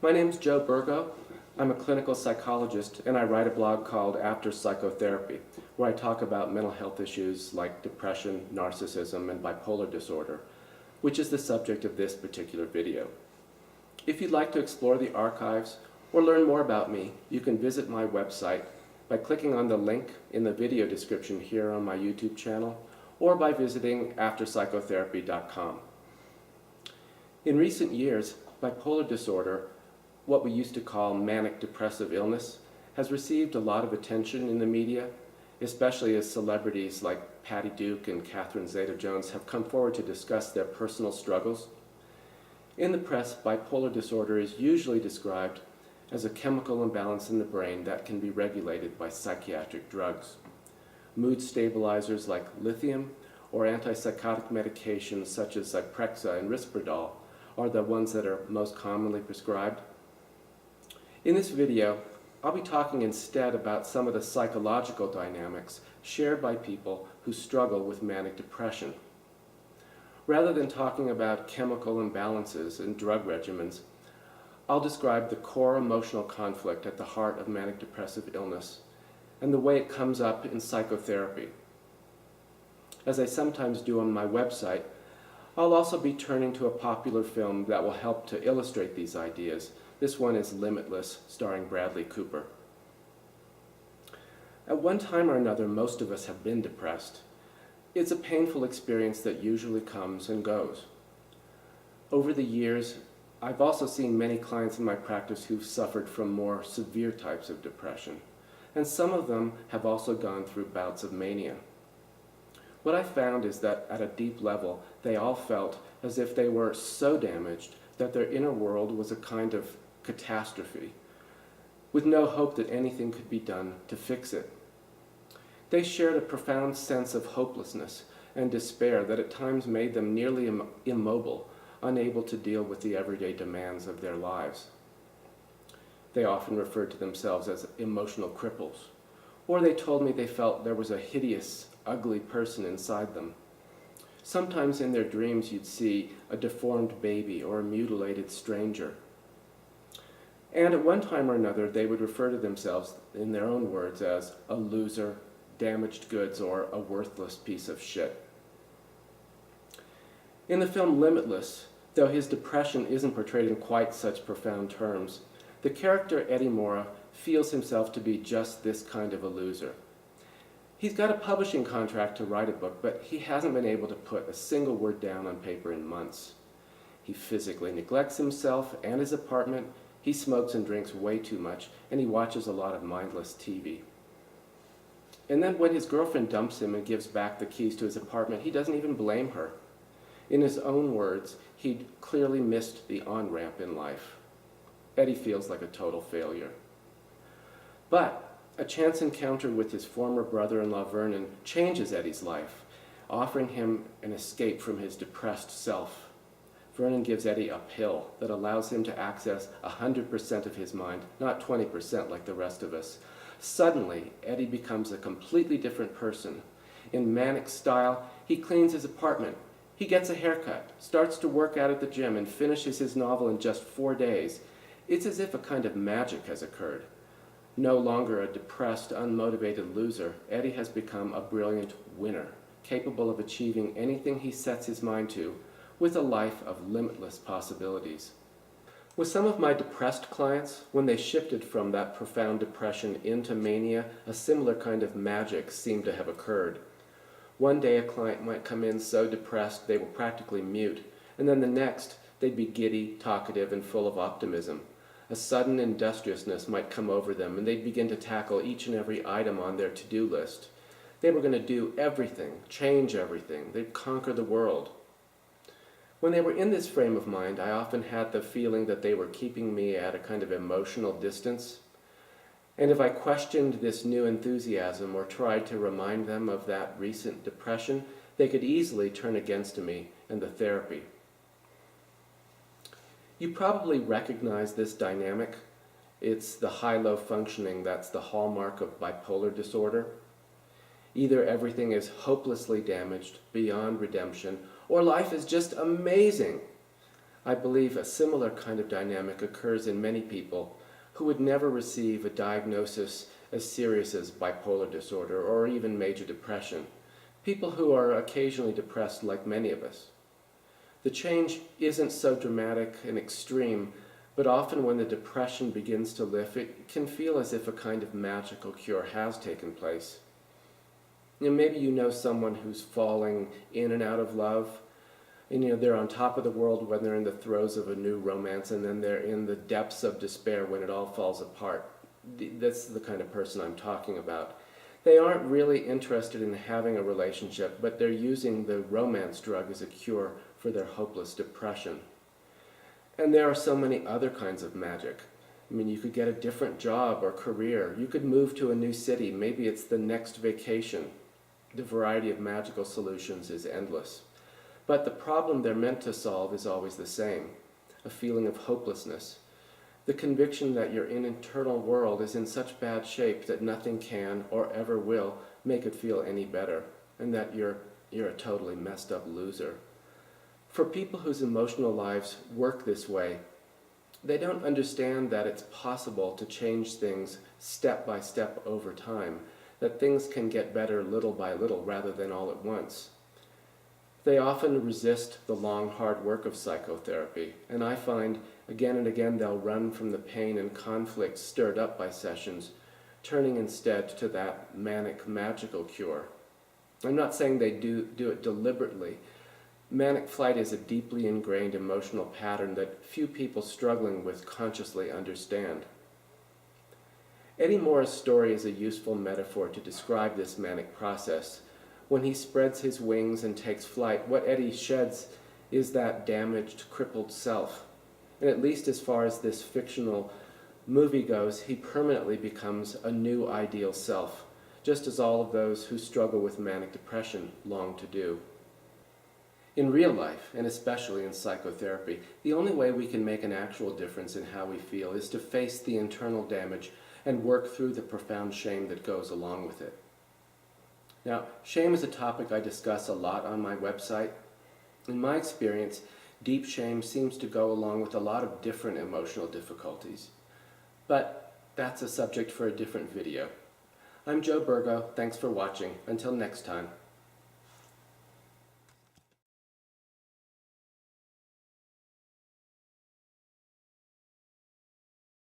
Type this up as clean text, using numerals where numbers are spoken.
My name's Joe Burgo. I'm a clinical psychologist and I write a blog called After Psychotherapy, where I talk about mental health issues like depression, narcissism, and bipolar disorder, which is the subject of this particular video. If you'd like to explore the archives or learn more about me, you can visit my website by clicking on the link in the video description here on my YouTube channel or by visiting afterpsychotherapy.com. In recent years, bipolar disorder, what we used to call manic depressive illness, has received a lot of attention in the media, especially as celebrities like Patty Duke and Catherine Zeta-Jones have come forward to discuss their personal struggles. In the press, bipolar disorder is usually described as a chemical imbalance in the brain that can be regulated by psychiatric drugs. Mood stabilizers like lithium or antipsychotic medications such as Zyprexa and Risperdal are the ones that are most commonly prescribed. In this video, I'll be talking instead about some of the psychological dynamics shared by people who struggle with manic depression. Rather than talking about chemical imbalances and drug regimens, I'll describe the core emotional conflict at the heart of manic depressive illness and the way it comes up in psychotherapy. As I sometimes do on my website, I'll also be turning to a popular film that will help to illustrate these ideas. This one is Limitless, starring Bradley Cooper. At one time or another, most of us have been depressed. It's a painful experience that usually comes and goes. Over the years, I've also seen many clients in my practice who've suffered from more severe types of depression, and some of them have also gone through bouts of mania. What I found is that at a deep level, they all felt as if they were so damaged that their inner world was a kind of catastrophe, with no hope that anything could be done to fix it. They shared a profound sense of hopelessness and despair that at times made them nearly immobile, unable to deal with the everyday demands of their lives. They often referred to themselves as emotional cripples, or they told me they felt there was a hideous, ugly person inside them. Sometimes in their dreams you'd see a deformed baby or a mutilated stranger. And at one time or another they would refer to themselves, in their own words, as a loser, damaged goods, or a worthless piece of shit. In the film Limitless, though his depression isn't portrayed in quite such profound terms, the character Eddie Mora feels himself to be just this kind of a loser. He's got a publishing contract to write a book, but he hasn't been able to put a single word down on paper in months. He physically neglects himself and his apartment, he smokes and drinks way too much, and he watches a lot of mindless TV. And then when his girlfriend dumps him and gives back the keys to his apartment, he doesn't even blame her. In his own words, he'd clearly missed the on-ramp in life. Eddie feels like a total failure. But a chance encounter with his former brother-in-law Vernon changes Eddie's life, offering him an escape from his depressed self. Vernon gives Eddie a pill that allows him to access 100% of his mind, not 20% like the rest of us. Suddenly, Eddie becomes a completely different person. In manic style, he cleans his apartment, he gets a haircut, starts to work out at the gym, and finishes his novel in just 4 days. It's as if a kind of magic has occurred. No longer a depressed, unmotivated loser, Eddie has become a brilliant winner, capable of achieving anything he sets his mind to, with a life of limitless possibilities. With some of my depressed clients, when they shifted from that profound depression into mania, a similar kind of magic seemed to have occurred. One day a client might come in so depressed they were practically mute, and then the next they'd be giddy, talkative, and full of optimism. A sudden industriousness might come over them, and they'd begin to tackle each and every item on their to-do list. They were going to do everything, change everything. They'd conquer the world. When they were in this frame of mind, I often had the feeling that they were keeping me at a kind of emotional distance. And if I questioned this new enthusiasm or tried to remind them of that recent depression, they could easily turn against me and the therapy. You probably recognize this dynamic. It's the high-low functioning that's the hallmark of bipolar disorder. Either everything is hopelessly damaged, beyond redemption, or life is just amazing. I believe a similar kind of dynamic occurs in many people who would never receive a diagnosis as serious as bipolar disorder or even major depression. People who are occasionally depressed like many of us. The change isn't so dramatic and extreme, but often when the depression begins to lift, it can feel as if a kind of magical cure has taken place. Maybe you know someone who's falling in and out of love, and they're on top of the world when they're in the throes of a new romance, and then they're in the depths of despair when it all falls apart. That's the kind of person I'm talking about. They aren't really interested in having a relationship, but they're using the romance drug as a cure for their hopeless depression. And there are so many other kinds of magic. You could get a different job or career. You could move to a new city. Maybe it's the next vacation. The variety of magical solutions is endless. But the problem they're meant to solve is always the same, a feeling of hopelessness. The conviction that your internal world is in such bad shape that nothing can or ever will make it feel any better, and that you're a totally messed up loser. For people whose emotional lives work this way, they don't understand that it's possible to change things step by step over time, that things can get better little by little rather than all at once. They often resist the long, hard work of psychotherapy, and I find again and again they'll run from the pain and conflict stirred up by sessions, turning instead to that manic magical cure. I'm not saying they do it deliberately. Manic flight is a deeply ingrained emotional pattern that few people struggling with consciously understand. Eddie Moore's story is a useful metaphor to describe this manic process. When he spreads his wings and takes flight, what Eddie sheds is that damaged, crippled self. And at least as far as this fictional movie goes, he permanently becomes a new ideal self, just as all of those who struggle with manic depression long to do. In real life, and especially in psychotherapy, the only way we can make an actual difference in how we feel is to face the internal damage and work through the profound shame that goes along with it. Now, shame is a topic I discuss a lot on my website. In my experience, deep shame seems to go along with a lot of different emotional difficulties. But that's a subject for a different video. I'm Joe Burgo. Thanks for watching. Until next time.